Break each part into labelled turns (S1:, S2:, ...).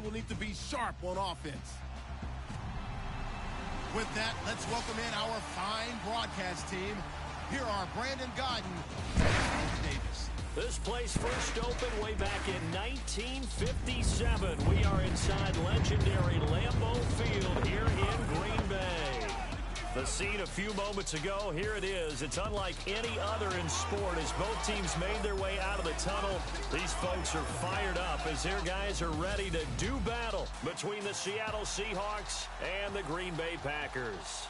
S1: who will need to be sharp on offense. With that, let's welcome in our fine broadcast team. Here are Brandon Godden and Davis.
S2: This place first opened way back in 1957. We are inside legendary Lambeau Field here in Green Bay. The scene a few moments ago, here it is. It's unlike any other in sport as both teams made their way out of the tunnel. These folks are fired up as their guys are ready to do battle between the Seattle Seahawks and the Green Bay Packers.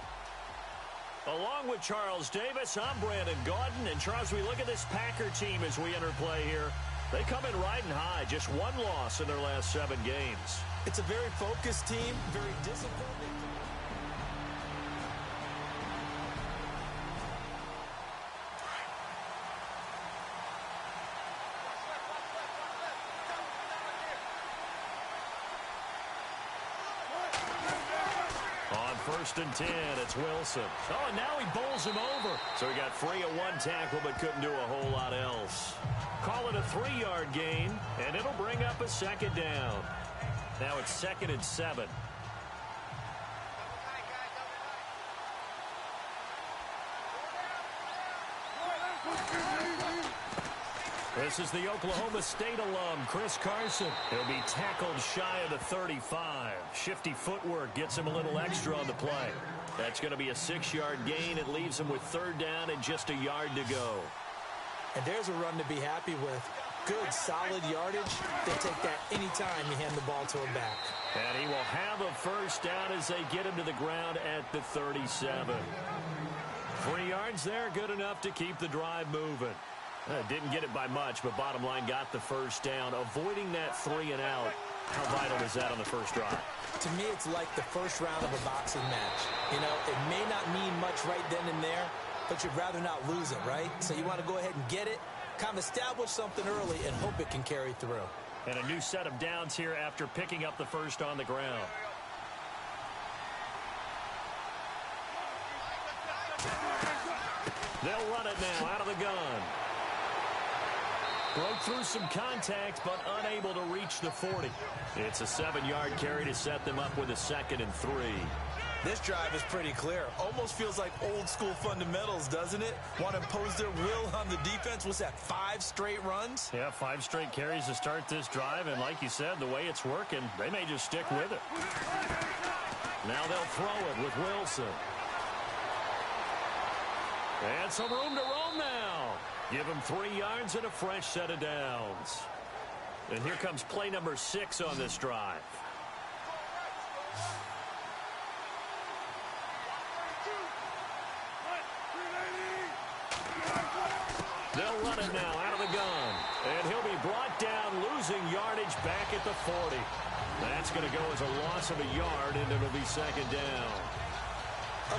S2: Along with Charles Davis, I'm Brandon Gaudin. And Charles, we look at this Packer team as we enter play here. They come in riding high, just one loss in their last 7 games.
S3: It's a very focused team, very disciplined.
S2: First and 10, it's Wilson. Oh, and now he bowls him over. So he got free of 1 tackle, but couldn't do a whole lot else. Call it a 3-yard gain, and it'll bring up a 2nd down. Now it's 2nd and 7. This is the Oklahoma State alum, Chris Carson. He'll be tackled shy of the 35. Shifty footwork gets him a little extra on the play. That's going to be a 6-yard gain. It leaves him with 3rd down and just a yard to go.
S3: And there's a run to be happy with. Good, solid yardage. They take that anytime you hand the ball to him back.
S2: And he will have a 1st down as they get him to the ground at the 37. 3 yards there, good enough to keep the drive moving. Didn't get it by much, but bottom line got the 1st down. Avoiding that 3 and out, how vital is that on the first drive?
S3: To me, it's like the first round of a boxing match. You know, it may not mean much right then and there, but you'd rather not lose it, right? So you want to go ahead and get it, kind of establish something early, and hope it can carry through.
S2: And a new set of downs here after picking up the 1st on the ground. They'll run it now out of the gun. Broke through some contact, but unable to reach the 40. It's a 7-yard carry to set them up with a 2nd and 3.
S3: This drive is pretty clear. Almost feels like old school fundamentals, doesn't it? Want to impose their will on the defense. What's that, 5 straight runs?
S2: Yeah, 5 straight carries to start this drive. And like you said, the way it's working, they may just stick with it. Now they'll throw it with Wilson. And some room to roam now. Give him 3 yards and a fresh set of downs. And here comes play number 6 on this drive. They'll run it now out of the gun. And he'll be brought down, losing yardage back at the 40. That's going to go as a loss of a yard, and it'll be 2nd down.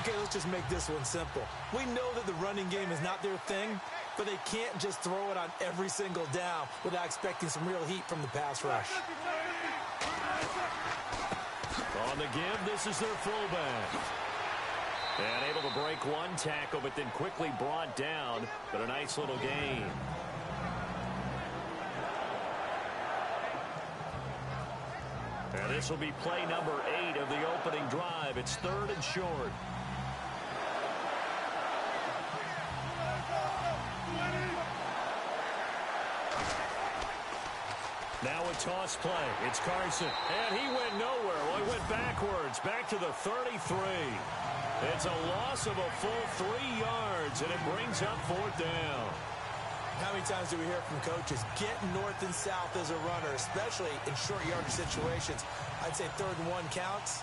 S3: Okay, let's just make this one simple. We know that the running game is not their thing, but they can't just throw it on every single down without expecting some real heat from the pass rush.
S2: On the give, this is their fullback. And able to break 1 tackle, but then quickly brought down, but a nice little gain. And this will be play number 8 of the opening drive. It's 3rd and short. Now a toss play. It's Carson. And he went nowhere. Well, he went backwards. Back to the 33. It's a loss of a full 3 yards, and it brings up 4th down.
S3: How many times do we hear from coaches, get north and south as a runner, especially in short yardage situations? I'd say 3rd and 1 counts.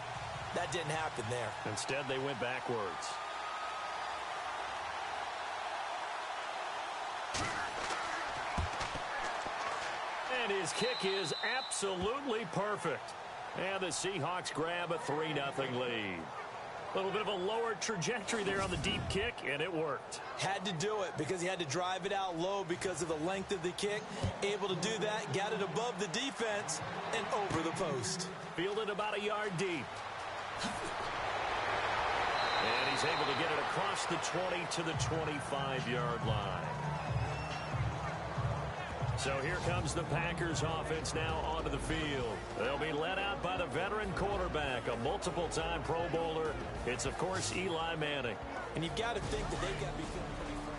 S3: That didn't happen there.
S2: Instead, they went backwards. And his kick is absolutely perfect. And the Seahawks grab a 3-0 lead. A little bit of a lower trajectory there on the deep kick, and it worked.
S3: Had to do it because he had to drive it out low because of the length of the kick. Able to do that, got it above the defense and over the post.
S2: Fielded about a yard deep. And he's able to get it across the 20 to the 25-yard line. So here comes the Packers offense now onto the field. They'll be led out veteran quarterback, a multiple-time Pro Bowler. It's, of course, Eli Manning.
S3: And you've got to think that they've got to be feeling pretty fresh.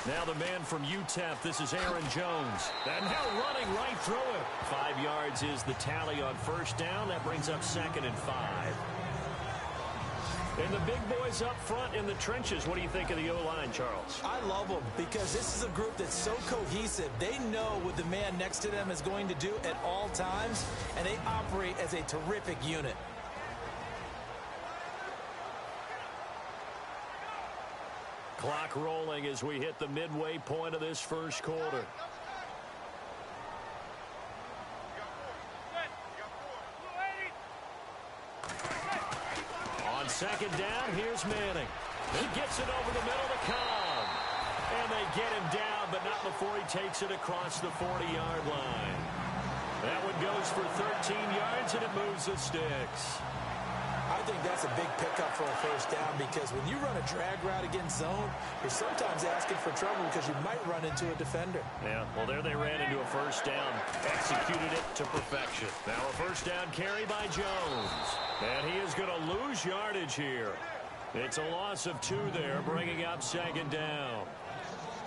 S2: Now the man from UTEP, this is Aaron Jones. And now running right through it. 5 yards is the tally on first down. That brings up 2nd and 5. And the big boys up front in the trenches. What do you think of the O-line, Charles?
S3: I love them because this is a group that's so cohesive. They know what the man next to them is going to do at all times, and they operate as a terrific unit.
S2: Clock rolling as we hit the midway point of this first quarter. On second down, here's Manning. He gets it over the middle to Cobb. And they get him down, but not before he takes it across the 40-yard line. That one goes for 13 yards, and it moves the sticks.
S3: I think that's a big pickup for a first down because when you run a drag route against zone, you're sometimes asking for trouble because you might run into a defender.
S2: Yeah, well, there they ran into a first down. Executed it to perfection. Now a first down carry by Jones. And he is going to lose yardage here. It's a loss of 2 there, bringing up 2nd down.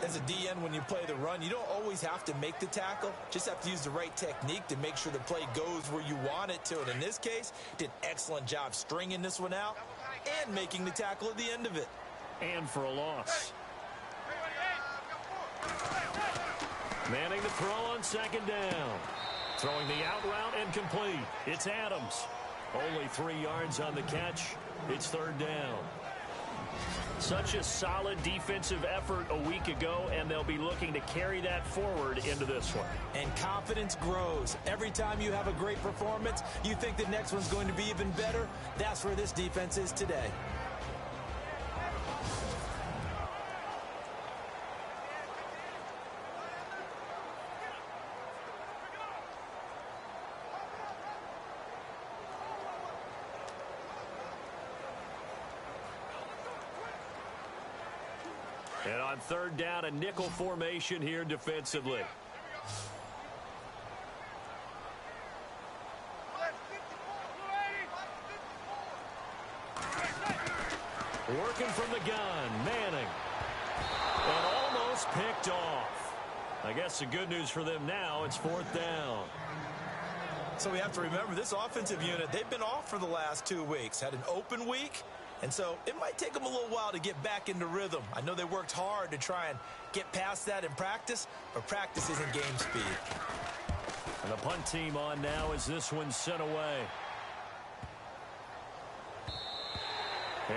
S3: As a DN, when you play the run, you don't always have to make the tackle. Just have to use the right technique to make sure the play goes where you want it to. And in this case, did an excellent job stringing this one out and making the tackle at the end of it.
S2: And for a loss. Manning the throw on 2nd down. Throwing the out route and complete. It's Adams. Only 3 yards on the catch. It's 3rd down. Such a solid defensive effort a week ago, and they'll be looking to carry that forward into this one.
S3: And confidence grows. Every time you have a great performance, you think the next one's going to be even better. That's where this defense is today.
S2: And on 3rd down, a nickel formation here defensively. Working from the gun, Manning. And almost picked off. I guess the good news for them now, it's 4th down.
S3: So we have to remember this offensive unit, they've been off for the last 2 weeks. Had an open week. And so it might take them a little while to get back into rhythm. I know they worked hard to try and get past that in practice, but practice isn't game speed.
S2: And the punt team on now as this one's sent away.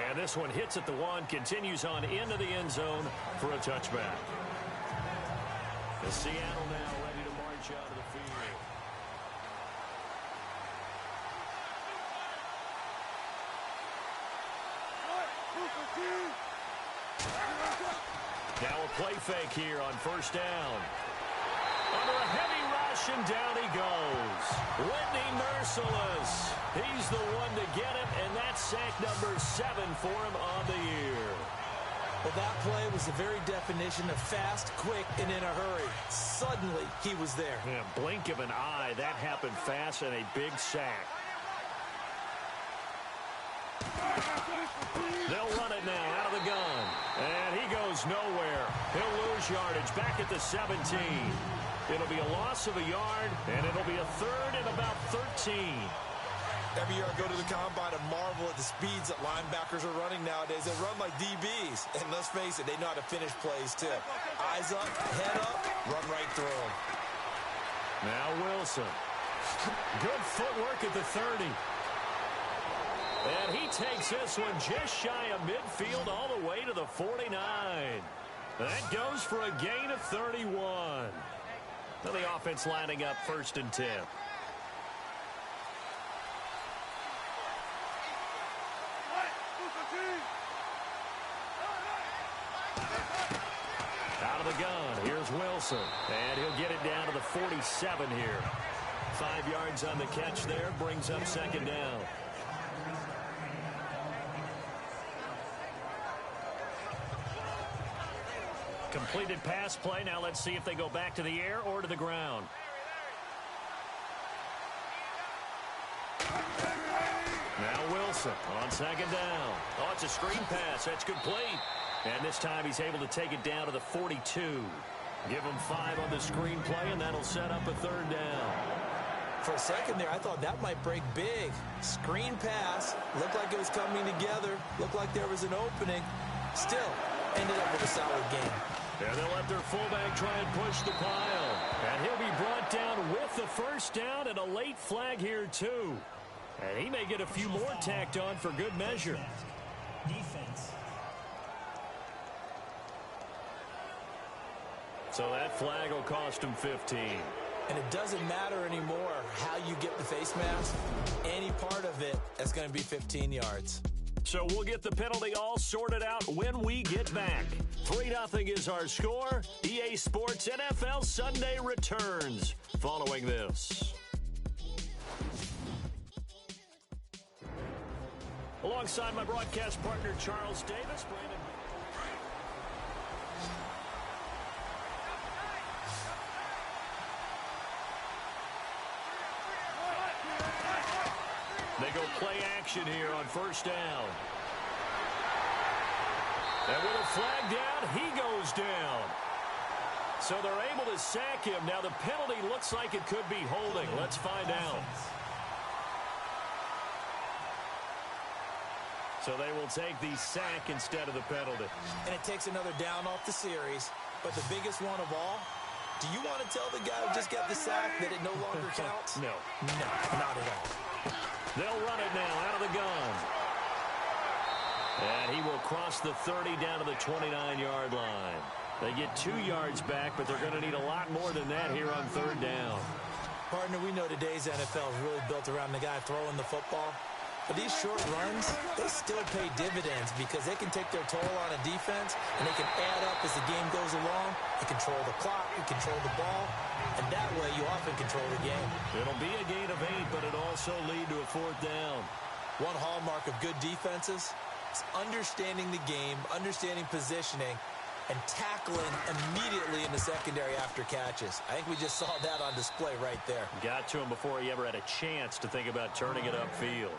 S2: And this one hits at the 1, continues on into the end zone for a touchback. The Seattle now ready to march out of the field. Now a play fake here on 1st down. Under a heavy rush, and down he goes. Whitney Merciless. He's the one to get him, and that's sack number 7 for him on the year.
S3: Well, that play was the very definition of fast, quick, and in a hurry. Suddenly, he was there.
S2: Yeah, blink of an eye. That happened fast and a big sack. They'll run it now out of the gun. And he goes nowhere. He'll lose yardage back at the 17. It'll be a loss of a yard, and it'll be a 3rd and about 13.
S3: Every year I go to the combine and marvel at the speeds that linebackers are running nowadays. They run like DBs. And let's face it, they know how to finish plays too. Eyes up, head up, run right through them.
S2: Now Wilson. Good footwork at the 30. And he takes this one just shy of midfield all the way to the 49. That goes for a gain of 31. Now the offense lining up 1st and 10. Out of the gun. Here's Wilson. Wilson. And he'll get it down to the 47 here. 5 yards on the catch there. Brings up second down. Completed pass play. Now let's see if they go back to the air or to the ground. Now Wilson on second down. Oh, it's a screen pass. That's complete. And this time he's able to take it down to the 42. Give him 5 on the screen play, and that'll set up a third down.
S3: For a second there, I thought that might break big. Screen pass. Looked like it was coming together. Looked like there was an opening. Still, ended up with a solid game.
S2: And they'll let their fullback try and push the pile. And he'll be brought down with the first down and a late flag here, too. And he may get a few more tacked on for good measure.
S4: Defense.
S2: So that flag will cost him 15.
S3: And it doesn't matter anymore how you get the face mask. Any part of it is going to be 15 yards.
S2: So we'll get the penalty all sorted out when we get back. 3-0 is our score. EA Sports NFL Sunday returns following this. Alongside my broadcast partner, Charles Davis. Brandon. They go play action here on first down. And with a flag down, he goes down. So they're able to sack him. Now the penalty looks like it could be holding. Let's find out. So they will take the sack instead of the penalty.
S3: And it takes another down off the series. But the biggest one of all, do you want to tell the guy who just got the sack that it no longer counts?
S2: No.
S3: No, not at all.
S2: They'll run it now out of the gun. And he will cross the 30 down to the 29-yard line. They get 2 yards back, but they're going to need a lot more than that here on third down.
S3: Partner, we know today's NFL is really built around the guy throwing the football. But these short runs, they still pay dividends because they can take their toll on a defense, and they can add up as the game goes along. They control the clock, they control the ball, and that way you often control the game.
S2: It'll be a gain of 8, but it'll also lead to a fourth down.
S3: One hallmark of good defenses is understanding the game, understanding positioning, and tackling immediately in the secondary after catches. I think we just saw that on display right there.
S2: Got to him before he ever had a chance to think about turning it upfield.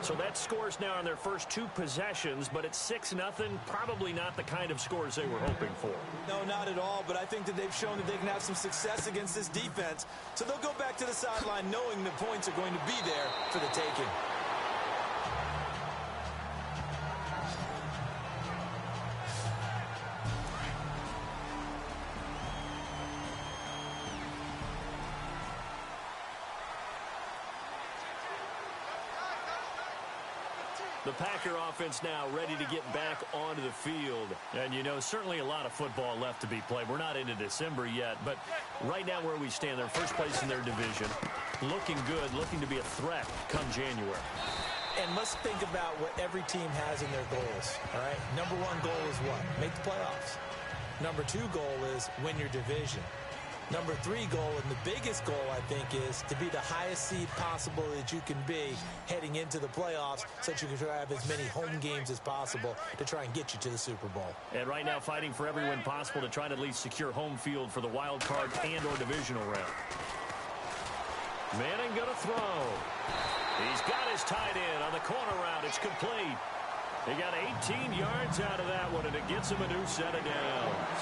S2: So that scores now on their first 2 possessions, but it's 6-0. Probably not the kind of scores they were hoping for.
S3: No, not at all, but I think that they've shown that they can have some success against this defense. So they'll go back to the sideline knowing the points are going to be there for the taking.
S2: The Packer offense now ready to get back onto the field. And, you know, certainly a lot of football left to be played. We're not into December yet, but right now where we stand, they're first place in their division. Looking good, looking to be a threat come January.
S3: And let's think about what every team has in their goals, all right? Number 1 goal is what? Make the playoffs. Number 2 goal is win your division. Number 3 goal, and the biggest goal, I think, is to be the highest seed possible that you can be heading into the playoffs so that you can have as many home games as possible to try and get you to the Super Bowl.
S2: And right now fighting for every win possible to try to at least secure home field for the wild card and or divisional round. Manning going to throw. He's got his tight end on the corner route. It's complete. He got 18 yards out of that one, and it gets him a new set of downs.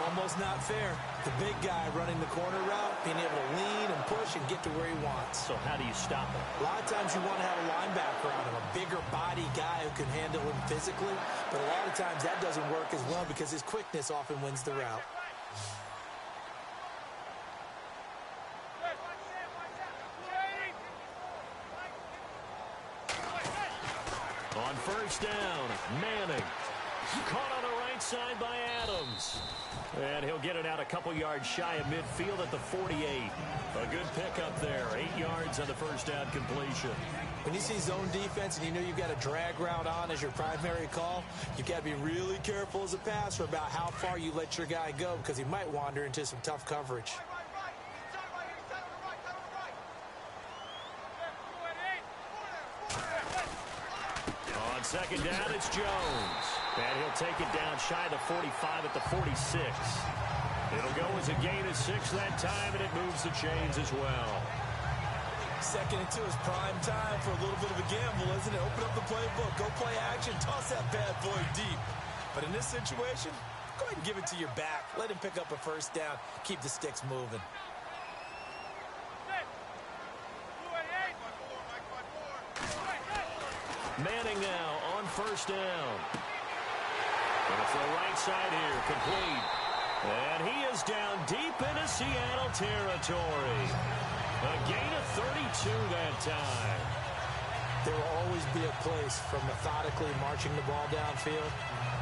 S3: Almost not fair. The big guy running the corner route, being able to lean and push and get to where he wants.
S2: So how do you stop him?
S3: A lot of times you want to have a linebacker on him, a bigger body guy who can handle him physically. But a lot of times that doesn't work as well because his quickness often wins the route.
S2: On first down, Manning. Caught on the right side by Adams. And he'll get it out a couple yards shy of midfield at the 48. A good pickup there. 8 yards on the first down completion.
S3: When you see zone defense and you know you've got a drag route on as your primary call, you've got to be really careful as a passer about how far you let your guy go because he might wander into some tough coverage.
S2: On second down, it's Jones. And he'll take it down shy of the 45 at the 46. It'll go as a gain of 6 that time, and it moves the chains as well.
S3: Second and 2 is prime time for a little bit of a gamble, isn't it? Open up the playbook, go play action, toss that bad boy deep. But in this situation, go ahead and give it to your back. Let him pick up a first down. Keep the sticks moving.
S2: Manning now on first down. It's the right side here, complete. And he is down deep into Seattle territory. A gain of 32 that time.
S3: There will always be a place for methodically marching the ball downfield.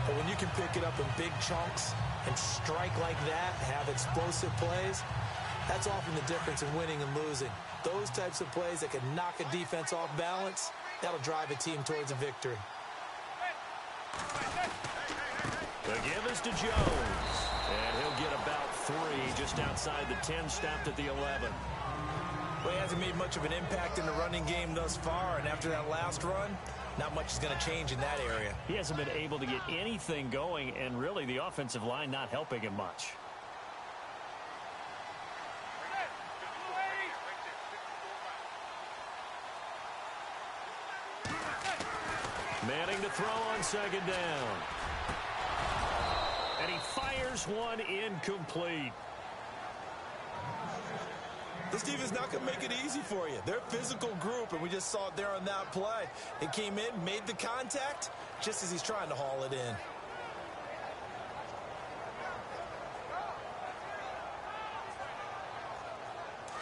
S3: But when you can pick it up in big chunks and strike like that, have explosive plays, that's often the difference in winning and losing. Those types of plays that can knock a defense off balance, that'll drive a team towards a victory.
S2: The give is to Jones. And he'll get about 3 just outside the 10, stopped at the 11.
S3: Well, he hasn't made much of an impact in the running game thus far, and after that last run, not much is going to change in that area.
S2: He hasn't been able to get anything going, and really the offensive line not helping him much. Manning to throw on second down. And he fires one incomplete.
S3: This defense is not going to make it easy for you. They're a physical group, and we just saw it there on that play. He came in, made the contact, just as he's trying to haul it in.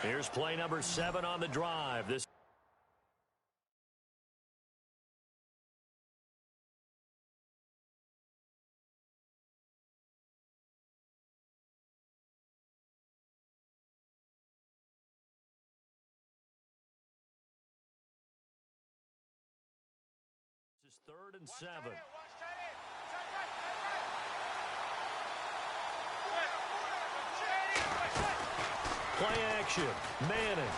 S2: Here's play number 7 on the drive. This is 3rd and 7. Play action. Manning.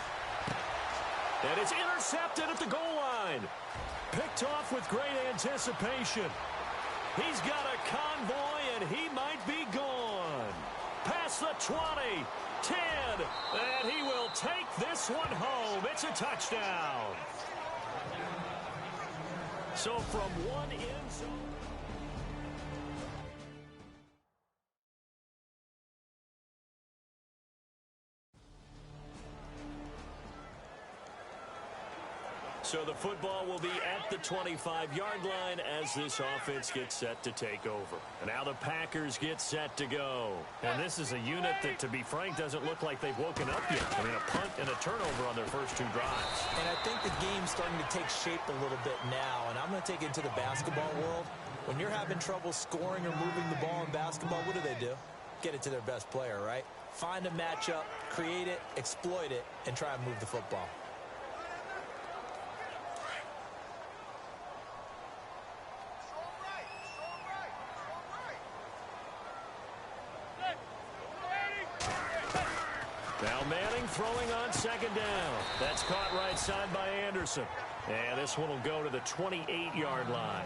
S2: And it's intercepted at the goal line. Picked off with great anticipation. He's got a convoy, and he might be gone. Past the 20, 10, and he will take this one home. It's a touchdown. So from one end zone. So the football will be at the 25-yard line as this offense gets set to take over. And now the Packers get set to go. And this is a unit that, to be frank, doesn't look like they've woken up yet. I mean, a punt and a turnover on their first 2 drives.
S3: And I think the game's starting to take shape a little bit now. And I'm going to take it to the basketball world. When you're having trouble scoring or moving the ball in basketball, what do? Get it to their best player, right? Find a matchup, create it, exploit it, and try and move the football.
S2: Now Manning throwing on second down. That's caught right side by Anderson. And this one will go to the 28-yard line.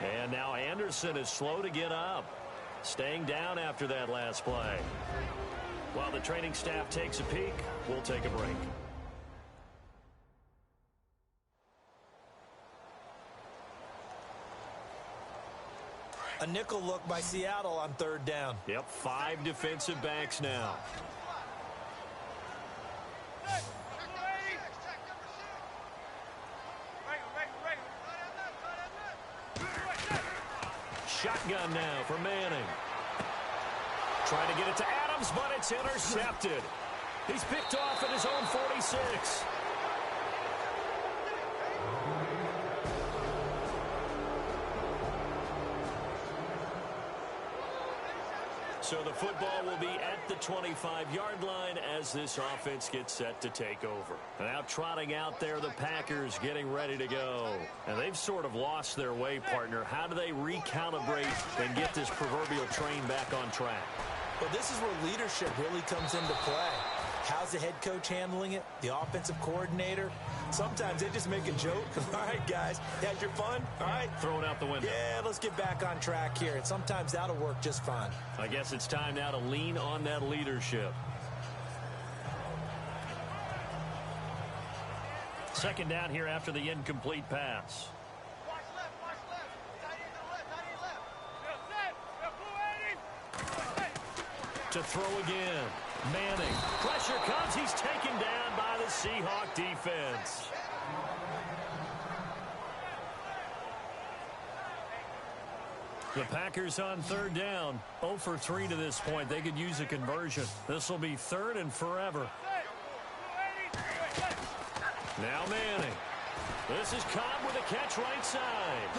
S2: And now Anderson is slow to get up. Staying down after that last play. While the training staff takes a peek, we'll take a break.
S3: A nickel look by Seattle on 3rd down.
S2: Yep, 5 defensive backs now. Shotgun now for Manning. Trying to get it to Adams, but it's intercepted. He's picked off at his own 46. So the football will be at the 25-yard line as this offense gets set to take over. Now trotting out there, the Packers getting ready to go. And they've sort of lost their way, partner. How do they recalibrate and get this proverbial train back on track?
S3: Well, this is where leadership really comes into play. How's the head coach handling it? The offensive coordinator? Sometimes they just make a joke. All right, guys, had your fun? All right.
S2: Throw it out the window.
S3: Yeah, let's get back on track here. And sometimes that'll work just fine.
S2: I guess it's time now to lean on that leadership. Second down here after the incomplete pass. To throw again. Manning. Pressure comes. He's taken down by the Seahawk defense. The Packers on third down. 0 for 3 to this point. They could use a conversion. This will be third and forever. Now Manning. This is Cobb with a catch right side.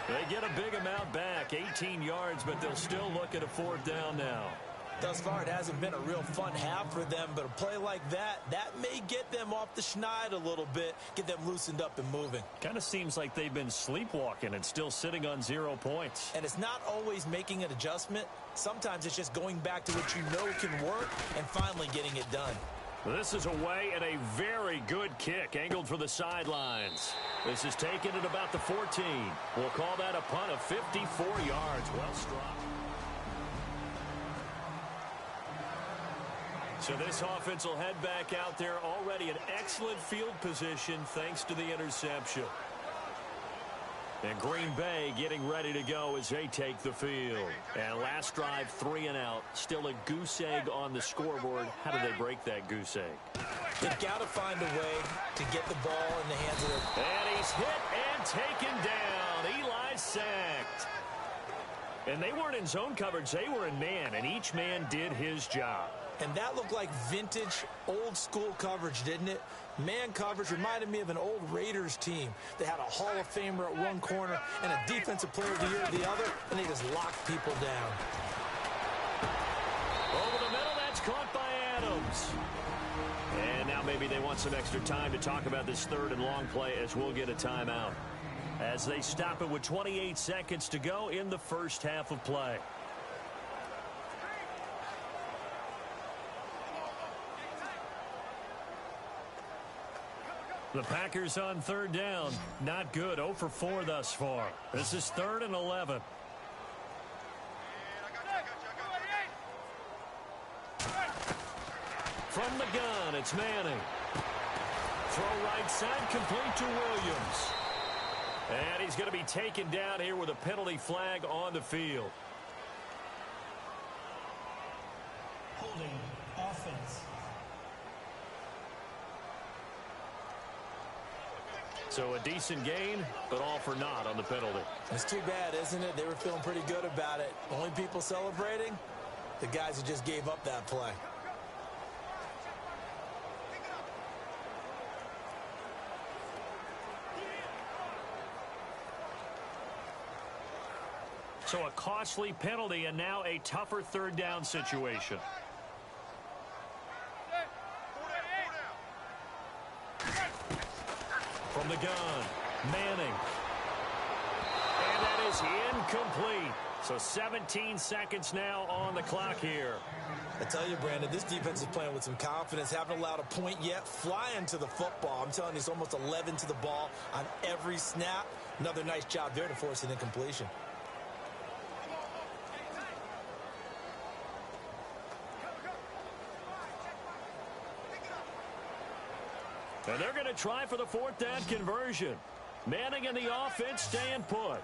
S2: They get a big amount back, 18 yards, but they'll still look at a fourth down now.
S3: Thus far, it hasn't been a real fun half for them, but a play like that may get them off the schneid a little bit, get them loosened up and moving.
S2: Kind of seems like they've been sleepwalking and still sitting on 0 points.
S3: And it's not always making an adjustment. Sometimes it's just going back to what you know can work and finally getting it done.
S2: This is away and a very good kick angled for the sidelines. This is taken at about the 14. We'll call that a punt of 54 yards. Well struck. So this offense will head back out there, already in excellent field position thanks to the interception. And Green Bay getting ready to go as they take the field. And last drive, 3 and out. Still a goose egg on the scoreboard. How do they break that goose egg?
S3: They've got to find a way to get the ball in the hands of their...
S2: And he's hit and taken down. Eli sacked. And they weren't in zone coverage. They were in man, and each man did his job.
S3: And that looked like vintage, old-school coverage, didn't it? Man coverage reminded me of an old Raiders team. They had a Hall of Famer at one corner and a defensive player of the year at the other, and they just locked people down.
S2: Over the middle, that's caught by Adams. And now maybe they want some extra time to talk about this third and long play as we'll get a timeout. As they stop it with 28 seconds to go in the first half of play. The Packers on third down. Not good. 0 for 4 thus far. This is 3rd and 11. From the gun, it's Manning. Throw right side, complete to Williams. And he's going to be taken down here with a penalty flag on the field.
S4: Holding offense.
S2: So a decent gain, but all for naught on the penalty.
S3: It's too bad, isn't it? They were feeling pretty good about it. Only people celebrating? The guys who just gave up that play.
S2: So a costly penalty and now a tougher third down situation. From the gun, Manning. And that is incomplete. So 17 seconds now on the clock here.
S3: I tell you, Brandon, this defense is playing with some confidence. Haven't allowed a point yet. Flying to the football. I'm telling you, it's almost 11 to the ball on every snap. Another nice job there to force an incompletion.
S2: And they're going to try for the fourth down conversion. Manning and the offense staying put.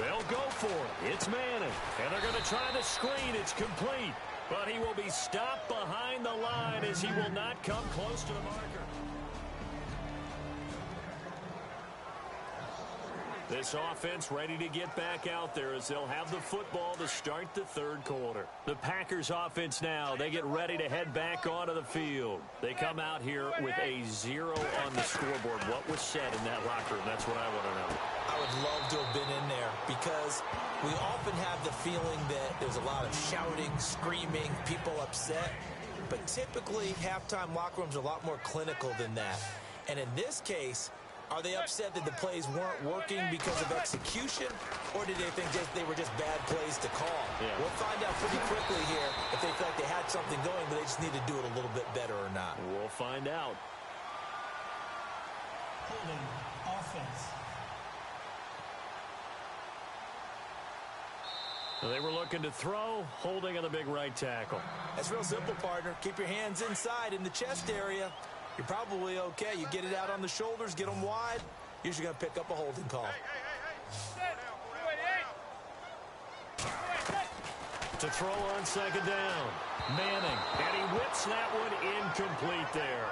S2: They'll go for it. It's Manning. And they're going to try the screen. It's complete. But he will be stopped behind the line as he will not come close to the marker. This offense ready to get back out there as they'll have the football to start the third quarter. The Packers offense now, they get ready to head back onto the field. They come out here with a 0 on the scoreboard. What was said in that locker room? That's what I want to know.
S3: I would love to have been in there because we often have the feeling that there's a lot of shouting, screaming, people upset. But typically, halftime locker rooms are a lot more clinical than that. And in this case, are they upset that the plays weren't working because of execution, or did they think they were just bad plays to call?
S2: Yeah.
S3: We'll find out pretty quickly here if they feel like they had something going, but they just need to do it a little bit better or not.
S2: We'll find out.
S4: Holding offense.
S2: They were looking to throw, holding on the big right tackle.
S3: That's real simple, partner. Keep your hands inside in the chest area. You're probably okay. You get it out on the shoulders, get them wide. Usually going to pick up a holding call.
S2: To throw on second down. Manning, and he whips that one incomplete there.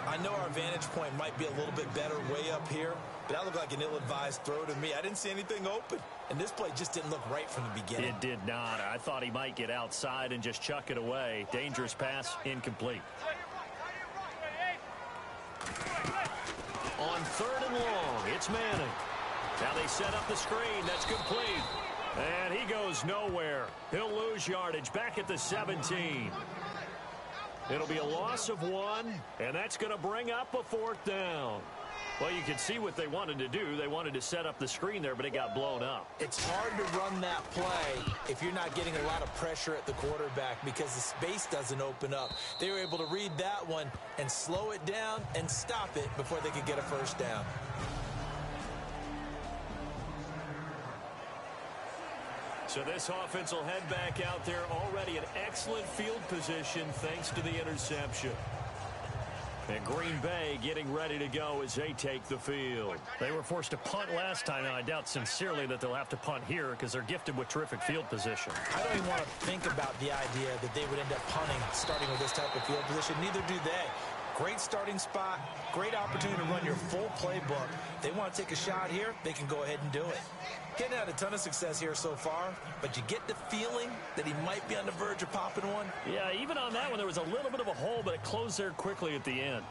S3: I know our vantage point might be a little bit better way up here, but that looked like an ill-advised throw to me. I didn't see anything open, and this play just didn't look right from the beginning.
S2: It did not. I thought he might get outside and just chuck it away. Dangerous pass, incomplete. On third and long, it's Manning. Now they set up the screen. That's complete. And he goes nowhere. He'll lose yardage back at the 17. It'll be a loss of 1, and that's going to bring up a 4th down. Well, you can see what they wanted to do. They wanted to set up the screen there, but it got blown up.
S3: It's hard to run that play if you're not getting a lot of pressure at the quarterback because the space doesn't open up. They were able to read that one and slow it down and stop it before they could get a first down.
S2: So this offense will head back out there, already in excellent field position thanks to the interception. And Green Bay getting ready to go as they take the field. They were forced to punt last time, and I doubt sincerely that they'll have to punt here because they're gifted with terrific field position.
S3: I don't even want to think about the idea that they would end up punting starting with this type of field position. Neither do they. Great starting spot, great opportunity to run your full playbook. They want to take a shot here, they can go ahead and do it. Getting had a ton of success here so far, but you get the feeling that he might be on the verge of popping one.
S2: Yeah, even on that one, there was a little bit of a hole, but it closed there quickly at the end.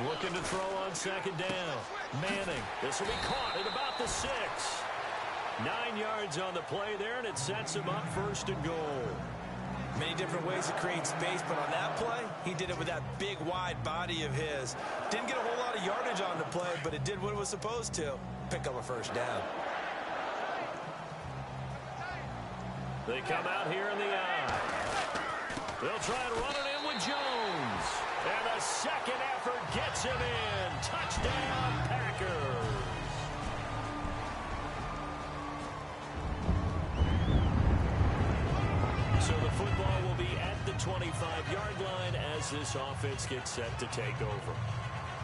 S2: Looking to throw on second down. Manning, this will be caught at about the 6. 9 yards on the play there, and it sets him up 1st and goal.
S3: Many different ways to create space, but on that play, he did it with that big, wide body of his. Didn't get a whole lot of yardage on the play, but it did what it was supposed to. Pick up a first down.
S2: They come out here in the eye. They'll try and run it in with Jones. And the second effort gets him in. Touchdown, Packers. So the football will be at the 25-yard line as this offense gets set to take over.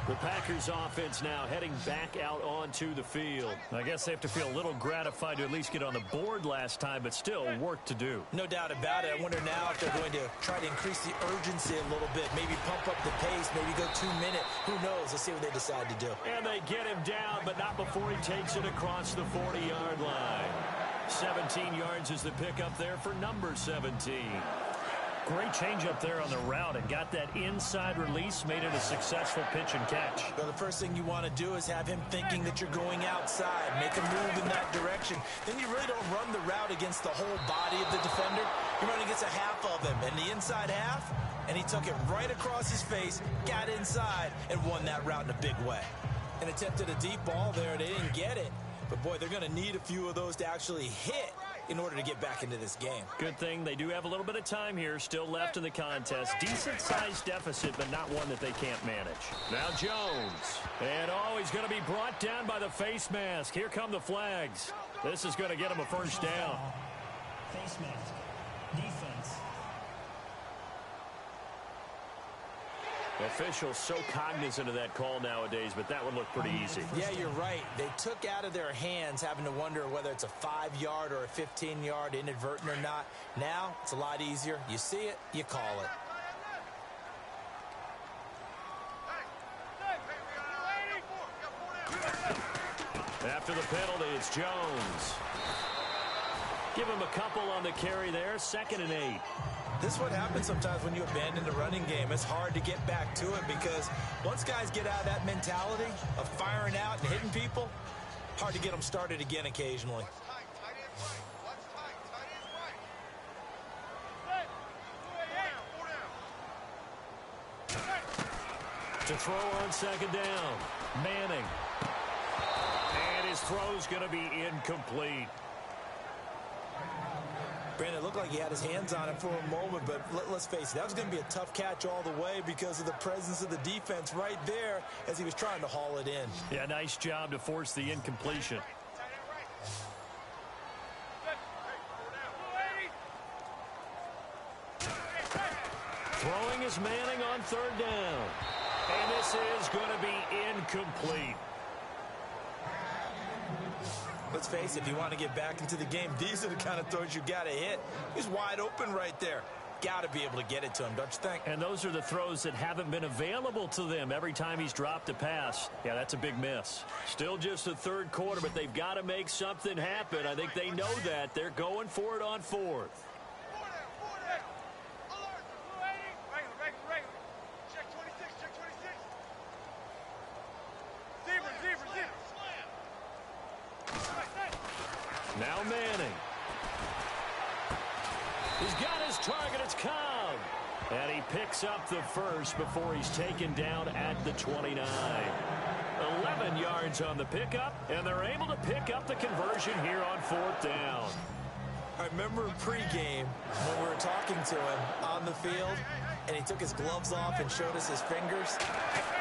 S2: The Packers offense now heading back out onto the field. I guess they have to feel a little gratified to at least get on the board last time, but still work to do.
S3: No doubt about it. I wonder now if they're going to try to increase the urgency a little bit, maybe pump up the pace, maybe go 2-minute. Who knows? Let's see what they decide to do.
S2: And they get him down, but not before he takes it across the 40-yard line. 17 yards is the pickup there for number 17. Great change up there on the route and got that inside release, made it a successful pitch and catch.
S3: Well, the first thing you want to do is have him thinking that you're going outside, make a move in that direction. Then you really don't run the route against the whole body of the defender. You're running against a half of him, and the inside half, and he took it right across his face, got inside, and won that route in a big way. And attempted a deep ball there, they didn't get it. But, boy, they're going to need a few of those to actually hit in order to get back into this game.
S2: Good thing they do have a little bit of time here still left in the contest. Decent-sized deficit, but not one that they can't manage. Now Jones. And, he's going to be brought down by the face mask. Here come the flags. This is going to get him a first down.
S4: Face mask. Defense.
S2: Officials so cognizant of that call nowadays, but that would look pretty easy.
S3: Yeah, you're right. They took out of their hands having to wonder whether it's a 5-yard or a 15-yard inadvertent or not. Now, it's a lot easier. You see it, you call it.
S2: After the penalty, it's Jones. Give him a couple on the carry there, 2nd and 8.
S3: This is what happens sometimes when you abandon the running game. It's hard to get back to it because once guys get out of that mentality of firing out and hitting people, hard to get them started again occasionally.
S2: To throw on 2nd down, Manning. And his throw's going to be incomplete.
S3: Brandon, it looked like he had his hands on it for a moment, but let's face it, that was going to be a tough catch all the way because of the presence of the defense right there as he was trying to haul it in.
S2: Yeah, nice job to force the incompletion. Throwing is Manning on 3rd down. And this is going to be incomplete.
S3: Let's face it, if you want to get back into the game, these are the kind of throws you got to hit. He's wide open right there. Got to be able to get it to him, don't you think?
S2: And those are the throws that haven't been available to them every time he's dropped a pass. Yeah, that's a big miss. Still just the 3rd quarter, but they've got to make something happen. I think they know that. They're going for it on 4th. Now Manning. He's got his target. It's Cobb. And he picks up the first before he's taken down at the 29. 11 yards on the pickup, and they're able to pick up the conversion here on 4th down.
S3: I remember in pregame when we were talking to him on the field, and he took his gloves off and showed us his fingers.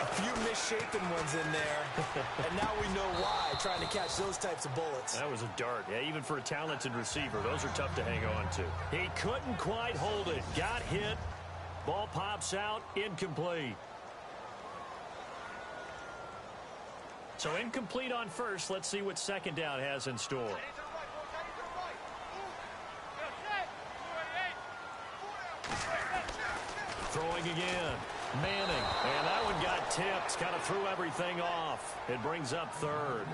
S3: A few misshapen ones in there, and now we know why, trying to catch those types of bullets.
S2: That was a dart. Yeah, even for a talented receiver, those are tough to hang on to. He couldn't quite hold it. Got hit. Ball pops out. Incomplete. So incomplete on first. Let's see what 2nd down has in store. Throwing again. Manning. And that one got tipped. Kind of threw everything off. It brings up 3rd.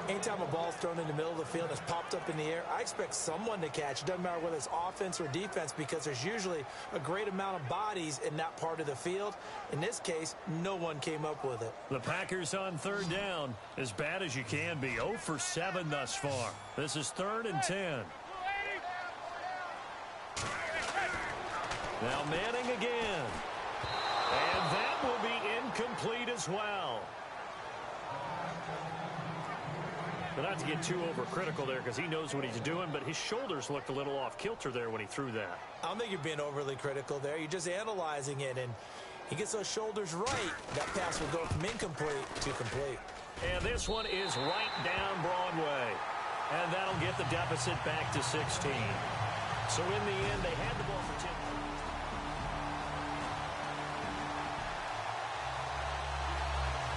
S3: Anytime a ball's thrown in the middle of the field and it's popped up in the air, I expect someone to catch. It doesn't matter whether it's offense or defense because there's usually a great amount of bodies in that part of the field. In this case, no one came up with it.
S2: The Packers on 3rd down. As bad as you can be. 0 for 7 thus far. This is 3rd and 10. Now Manning again. And that will be incomplete as well. But not to get too overcritical there because he knows what he's doing, but his shoulders looked a little off kilter there when he threw that.
S3: I don't think you're being overly critical there. You're just analyzing it, and he gets those shoulders right. That pass will go from incomplete to complete.
S2: And this one is right down Broadway. And that'll get the deficit back to 16. So in the end, they had the ball for 10.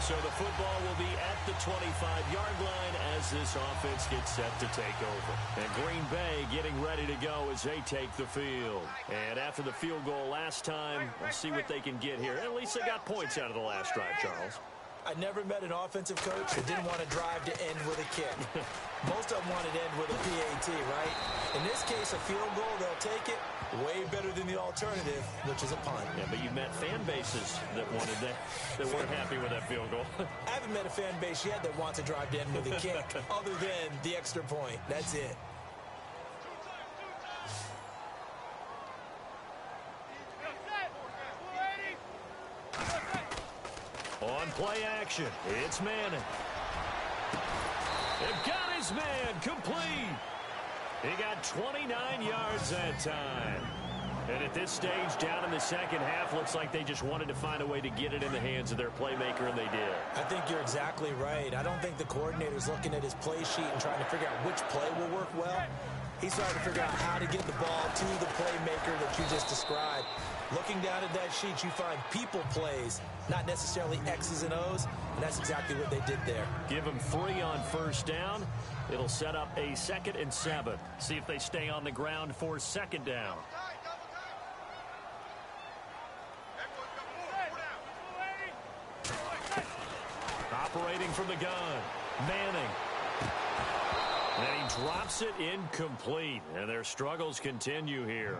S2: So the football will be at the 25-yard line as this offense gets set to take over. And Green Bay getting ready to go as they take the field. And after the field goal last time, we'll see what they can get here. At least they got points out of the last drive, Charles.
S3: I never met an offensive coach that didn't want to drive to end with a kick. Most of them wanted to end with a PAT, right? In this case, a field goal, they'll take it. Way better than the alternative, which is a punt.
S2: Yeah, but you've met fan bases that wanted that, that weren't happy with that field goal.
S3: I haven't met a fan base yet that wants to drive to end with a kick, other than the extra point. That's it.
S2: On play action, it's Manning. They've got his man complete. He got 29 yards that time. And at this stage, down in the second half, looks like they just wanted to find a way to get it in the hands of their playmaker, and they did.
S3: I think you're exactly right. I don't think the coordinator's looking at his play sheet and trying to figure out which play will work well. He's trying to figure out how to get the ball to the playmaker that you just described. Looking down at that sheet, you find people plays, not necessarily X's and O's, and that's exactly what they did there.
S2: Give him 3 on first down. It'll set up a 2nd and 7. See if they stay on the ground for 2nd down. Operating from the gun, Manning. And he drops it incomplete, and their struggles continue here.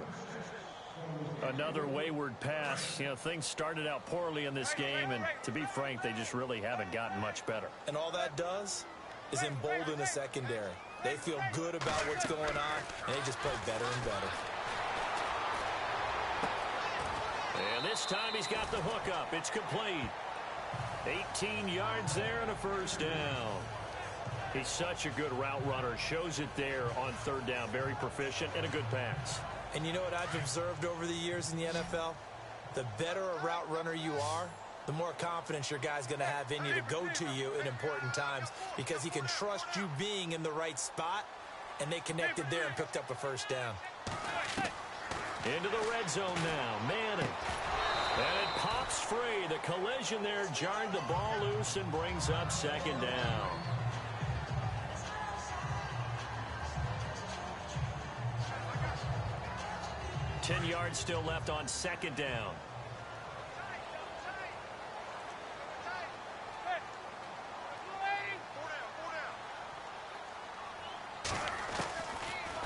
S2: Another wayward pass. You know, things started out poorly in this game, and to be frank, they just really haven't gotten much better.
S3: And all that does is embolden the secondary. They feel good about what's going on, and they just play better and better.
S2: And this time he's got the hook up. It's complete. 18 yards there and a first down. He's such a good route runner. Shows it there on 3rd down. Very proficient and a good pass.
S3: And you know what I've observed over the years in the NFL? The better a route runner you are, the more confidence your guy's going to have in you to go to you in important times because he can trust you being in the right spot, and they connected there and picked up a first down.
S2: Into the red zone now. Manning. And it pops free. The collision there jarred the ball loose and brings up 2nd down. Ten yards still left on 2nd down.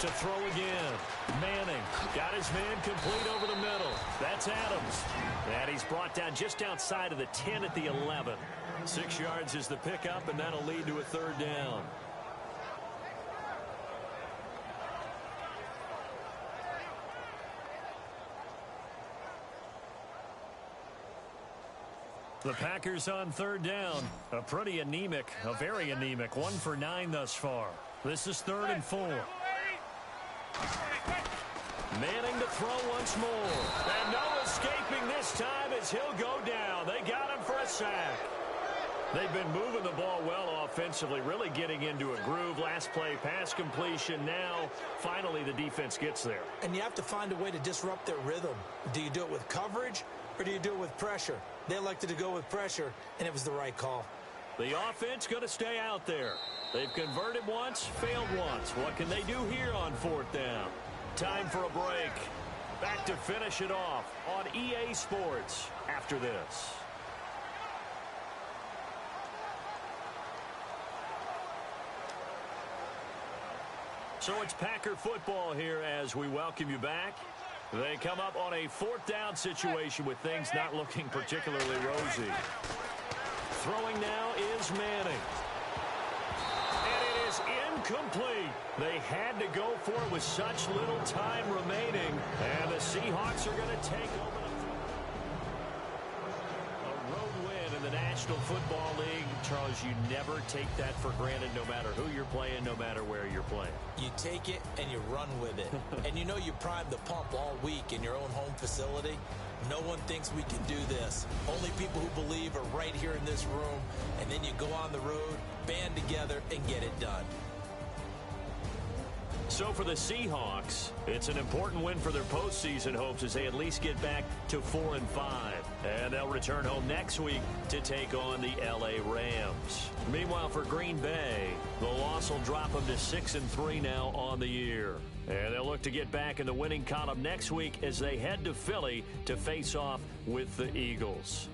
S2: To throw again. Manning got his man complete over the middle. That's Adams. And he's brought down just outside of the 10 at the 11. 6 yards is the pickup, and that'll lead to a 3rd down. The Packers on 3rd down. A pretty anemic, a very anemic. 1 for 9 thus far. This is 3rd and 4. Manning to throw once more. And no escaping this time as he'll go down. They got him for a sack. They've been moving the ball well offensively, really getting into a groove. Last play, pass completion. Now, finally, the defense gets there.
S3: And you have to find a way to disrupt their rhythm. Do you do it with coverage or do you do it with pressure? They elected to go with pressure, and it was the right call.
S2: The offense going to stay out there. They've converted once, failed once. What can they do here on 4th down? Time for a break. Back to finish it off on EA Sports after this. So it's Packer football here as we welcome you back. They come up on a 4th down situation with things not looking particularly rosy. Throwing now is Manning. And it is incomplete. They had to go for it with such little time remaining. And the Seahawks are going to take over a road win in the National Football League. Charles, you never take that for granted no matter who you're playing, no matter where you're playing.
S3: You take it and you run with it. And you know you primed the pump all week in your own home facility. No one thinks we can do this. Only people who believe are right here in this room. And then you go on the road, band together, and get it done.
S2: So for the Seahawks, it's an important win for their postseason hopes as they at least get back to 4-5. And they'll return home next week to take on the LA Rams. Meanwhile, for Green Bay, the loss will drop them to 6-3 now on the year. And they'll look to get back in the winning column next week as they head to Philly to face off with the Eagles.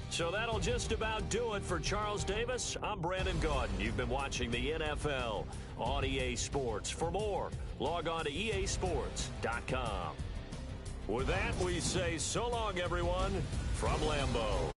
S2: So that'll just about do it for Charles Davis. I'm Brandon Gaudin. You've been watching the NFL on EA Sports. For more, log on to easports.com. With that, we say so long, everyone, from Lambeau.